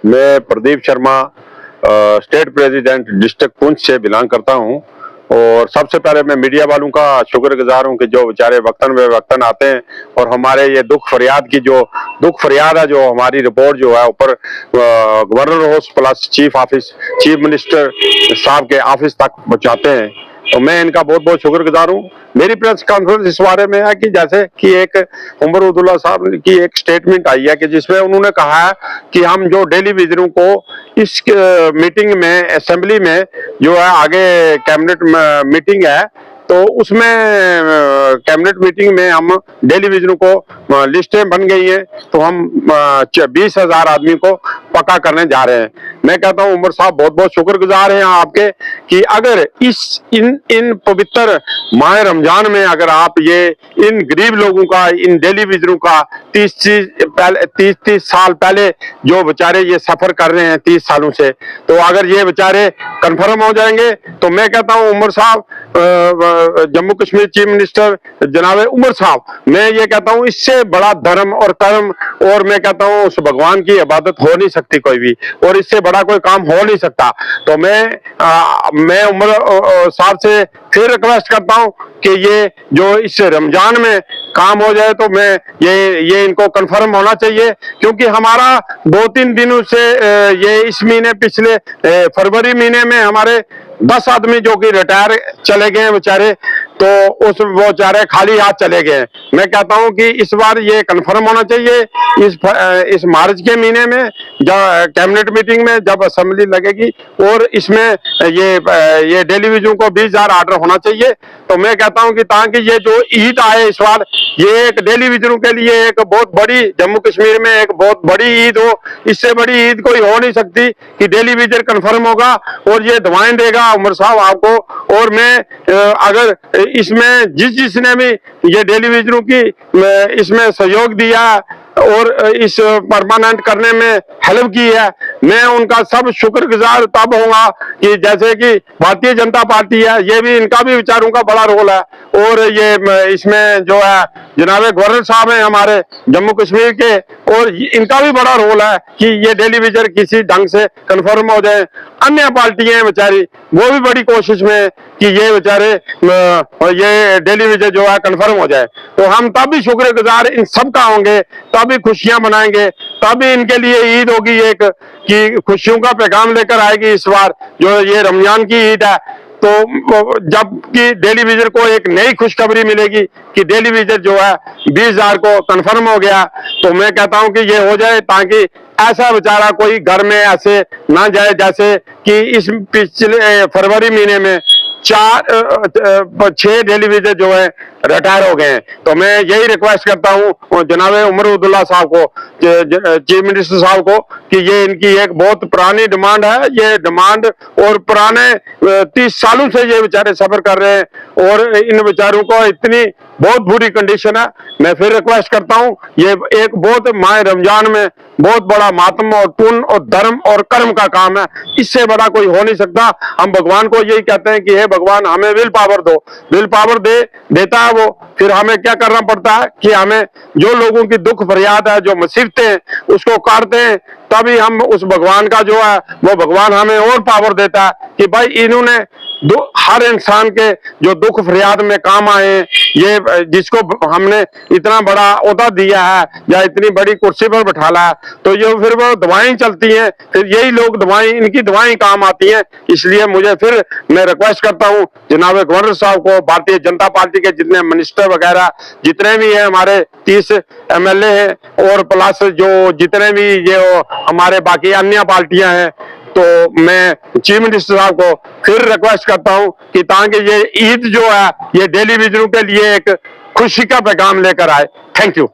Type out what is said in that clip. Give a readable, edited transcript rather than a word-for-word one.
मैं Pradeep Sharma state president district Poonch से belong करता हूं और सबसे पहले मैं मीडिया वालों का शुक्रगुजार हूं कि जो बेचारे वक्तन व वक्तन आते हैं और हमारे ये दुख फरियाद है, जो हमारी रिपोर्ट जो है ऊपर governor house plus chief minister साहब के ऑफिस तक पहुंचाते हैं। तो मैं इनका बहुत बहुत शुक्रगुजार हूँ। मेरी प्रेस कॉन्फ्रेंस इस बारे में है कि जैसे कि एक उमर अब्दुल्ला साहब की एक स्टेटमेंट आई है कि जिसमें उन्होंने कहा है कि हम जो डेली विजनों को इस मीटिंग में असेंबली में जो है आगे कैबिनेट मीटिंग है, तो उसमें कैबिनेट मीटिंग में हम डेली विजनों को लिस्टें बन गई हैं, तो हम 20,000 आदमी को पक्का करने जा रहे हैं। मैं कहता हूं उमर साहब बहुत बहुत शुक्रगुजार हैं आपके कि अगर इन पवित्र माह रमजान में अगर आप ये इन गरीब लोगों का, इन डेली विजनों का 30 साल पहले जो बेचारे ये सफर कर रहे हैं 30 सालों से, तो अगर ये बेचारे कन्फर्म हो जाएंगे तो मैं कहता हूं उमर साहब, जम्मू कश्मीर चीफ मिनिस्टर जनाब उमर साहब, मैं ये कहता हूं इससे बड़ा धर्म और कर्म और मैं कहता हूं उस भगवान की इबादत हो नहीं सकती कोई भी, और इससे बड़ा कोई काम हो नहीं सकता। तो मैं उमर साहब से फिर रिक्वेस्ट करता हूं कि ये जो इस रमजान में काम हो जाए, तो मैं ये इनको कंफर्म होना चाहिए, क्योंकि हमारा 2-3 दिनों से ये इस महीने पिछले फरवरी महीने में हमारे 10 आदमी जो कि रिटायर चले गए बेचारे, तो वो बेचारे खाली हाथ चले गए। मैं कहता हूं कि इस बार ये कंफर्म होना चाहिए इस मार्च के महीने में जब कैबिनेट मीटिंग में जब असेंबली लगेगी, और इसमें ये डेली विजन को 20,000 आर्डर होना चाहिए। तो मैं कहता हूं कि ताकि ये जो ईद आए इस बार, ये एक डेली विजनों के लिए एक बहुत बड़ी, जम्मू कश्मीर में एक बहुत बड़ी ईद हो, इससे बड़ी ईद कोई हो नहीं सकती कि डेली विजन कंफर्म होगा और ये दवाएं देगा उमर साहब आपको। और मैं अगर इसमें जिसने भी ये डेली विजनों की इसमें सहयोग दिया और इस परमानेंट करने में हेल्प की है, मैं उनका सब शुक्रगुजार तब होगा कि जैसे कि भारतीय जनता पार्टी है, ये भी इनका भी विचारों का बड़ा रोल है, और ये इसमें जो है जनाब गवर्नर साहब हैं हमारे जम्मू कश्मीर के, और इनका भी बड़ा रोल है कि ये डेली विजन किसी ढंग से कंफर्म हो जाए। अन्य पार्टियां बेचारी वो भी बड़ी कोशिश में कि ये बेचारे ये डेली विजन जो है कंफर्म हो जाए, तो हम तब भी शुक्रगुजार इन सब का होंगे, तब भी खुशियां मनाएंगे, तब भी इनके लिए ईद होगी एक कि खुशियों का पैगाम लेकर आएगी इस बार जो ये रमजान की ईद है। तो जबकि डेली विजन को एक नई खुशखबरी मिलेगी कि डेली विजन जो है 20,000 को कंफर्म हो गया, तो मैं कहता हूं कि ये हो जाए ताकि ऐसा बेचारा कोई घर में ऐसे ना जाए जैसे कि इस पिछले फरवरी महीने में 6 डेली विजन जो है रिटायर हो गए हैं। तो मैं यही रिक्वेस्ट करता हूं जनाब उमर अब्दुल्ला साहब को, चीफ मिनिस्टर साहब को, कि ये इनकी एक बहुत पुरानी डिमांड है, ये डिमांड और पुराने 30 सालों से ये बेचारे सफर कर रहे हैं और इन बेचारों को इतनी बहुत बुरी कंडीशन है। मैं फिर रिक्वेस्ट करता हूं, ये एक बहुत माह रमजान में बहुत बड़ा मातम और पुण्य और धर्म और कर्म का काम है, इससे बड़ा कोई हो नहीं सकता। हम भगवान को यही कहते हैं कि हे भगवान हमें विल पावर दो, विल पावर देता है वो। फिर हमें क्या करना पड़ता है कि हमें जो लोगों की दुख फरियाद है, जो मुसीबतें हैं, उसको काटते हैं, तभी हम उस भगवान का जो है वो भगवान हमें और पावर देता है कि भाई इन्होंने हर इंसान के जो दुख फरियाद में काम आए, ये जिसको हमने इतना बड़ा ओहदा दिया है या इतनी बड़ी कुर्सी पर बैठाला है, तो ये फिर वो दवाएं चलती हैं, फिर यही लोग दवाएं, इनकी दवाएं काम आती हैं। इसलिए मुझे फिर मैं रिक्वेस्ट करता हूं जनाब गवर्नर साहब को, भारतीय जनता पार्टी के जितने मिनिस्टर वगैरह जितने भी हैं, हमारे 30 MLA हैं और प्लस जो जितने भी ये हमारे बाकी अन्य पार्टियां हैं, तो मैं चीफ मिनिस्टर साहब को फिर रिक्वेस्ट करता हूं कि ताकि ये ईद जो है ये डेली विजनों के लिए एक खुशी का पैगाम लेकर आए। Thank you.